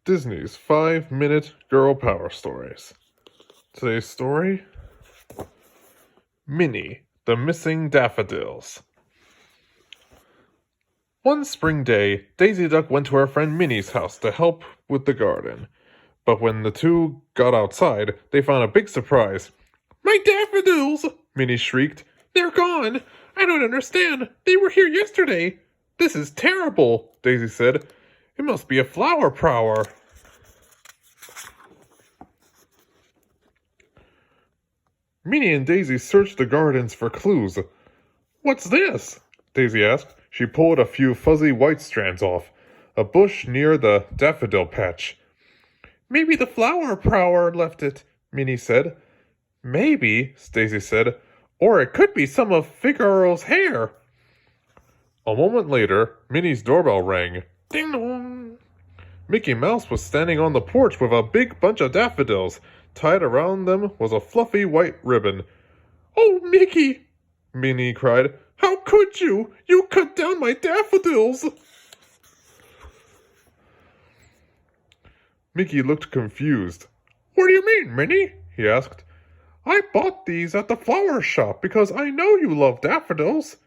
Disney's 5-Minute Girl Power Stories. Today's story, Minnie, the Missing Daffodils. One spring day, Daisy Duck went to her friend Minnie's house to help with the garden. But when the two got outside, they found a big surprise. "My daffodils!" Minnie shrieked. "They're gone! I don't understand! They were here yesterday!" "This is terrible," Daisy said. "It must be a flower prowler." Minnie and Daisy searched the gardens for clues. "What's this?" Daisy asked. She pulled a few fuzzy white strands off a bush near the daffodil patch. "Maybe the flower prowler left it," Minnie said. "Maybe," Daisy said, "or it could be some of Figaro's hair." A moment later, Minnie's doorbell rang. Ding dong! Mickey Mouse was standing on the porch with a big bunch of daffodils. Tied around them was a fluffy white ribbon. "Oh, Mickey!" Minnie cried. "How could you? You cut down my daffodils!" Mickey looked confused. "What do you mean, Minnie?" he asked. "I bought these at the flower shop because I know you love daffodils."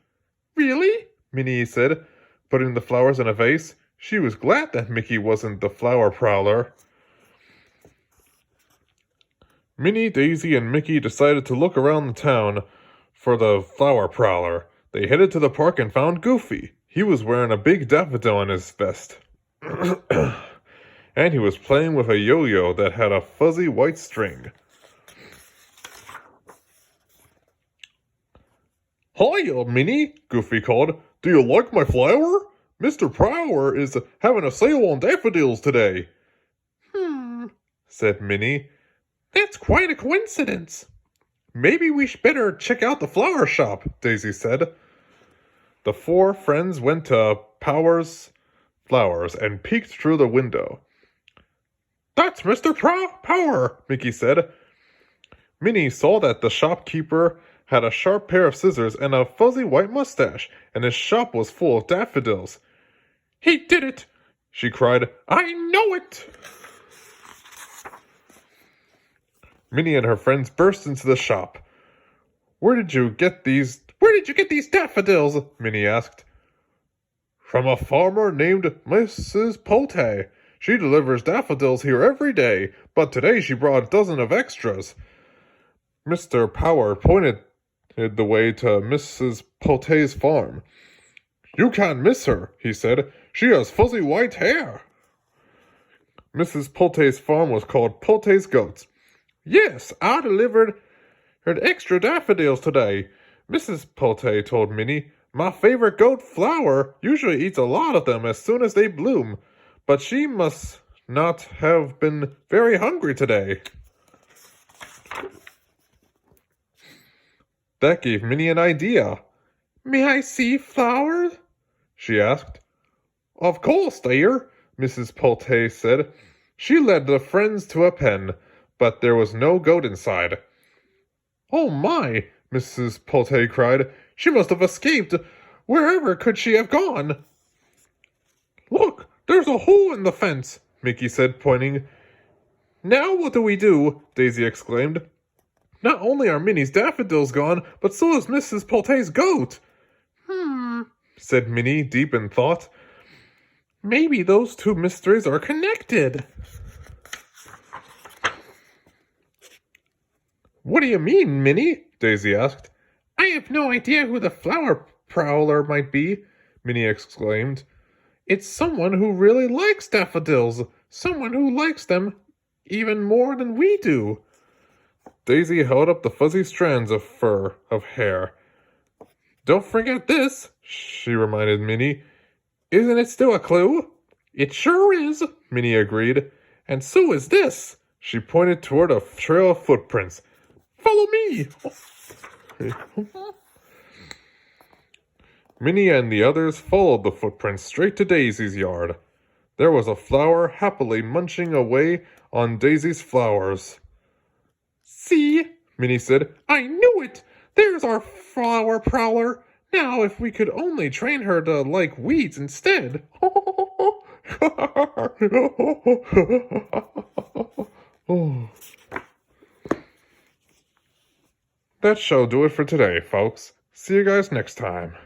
"Really?" Minnie said, putting the flowers in a vase. She was glad that Mickey wasn't the flower prowler. Minnie, Daisy, and Mickey decided to look around the town for the flower prowler. They headed to the park and found Goofy. He was wearing a big daffodil on his vest. And he was playing with a yo-yo that had a fuzzy white string. "Hiya, Minnie," Goofy called. "Do you like my flower? Mr. Prowler is having a sale on daffodils today." Said Minnie. "That's quite a coincidence." "Maybe we better check out the flower shop," Daisy said. The four friends went to Power's Flowers and peeked through the window. "That's Mr. Power," Mickey said. Minnie saw that the shopkeeper had a sharp pair of scissors and a fuzzy white mustache, and his shop was full of daffodils. "He did it!" she cried. "I know it!" Minnie and her friends burst into the shop. Where did you get these daffodils?" Minnie asked. "From a farmer named Mrs. Pote. She delivers daffodils here every day, but today she brought a dozen of extras." Mr. Power pointed the way to Mrs. Pote's farm. "You can't miss her," he said. "She has fuzzy white hair." Mrs. Pote's farm was called Pote's Goats. "Yes, I delivered extra daffodils today," Mrs. Pote told Minnie. "My favorite goat, Flower, usually eats a lot of them as soon as they bloom, but she must not have been very hungry today." That gave Minnie an idea. "May I see Flower?" she asked. "Of course, dear," Mrs. Pote said. She led the friends to a pen, but there was no goat inside. "Oh my!" Mrs. Pote cried. "She must have escaped. Wherever could she have gone?" "Look, there's a hole in the fence," Mickey said, pointing. "Now what do we do?" Daisy exclaimed. "Not only are Minnie's daffodils gone, but so is Mrs. Pote's goat." Said Minnie, deep in thought. "Maybe those two mysteries are connected." "What do you mean, Minnie?" Daisy asked. "I have no idea who the flower prowler might be," Minnie exclaimed. "It's someone who really likes daffodils, someone who likes them even more than we do." Daisy held up the fuzzy strands of hair. "Don't forget this," she reminded Minnie. "Isn't it still a clue?" "It sure is," Minnie agreed. "And so is this." She pointed toward a trail of footprints. "Follow me!" Minnie and the others followed the footprints straight to Daisy's yard. There was a flower happily munching away on Daisy's flowers. "See," Minnie said. "I knew it! There's our flower prowler. Now if we could only train her to like weeds instead." That shall do it for today, folks. See you guys next time.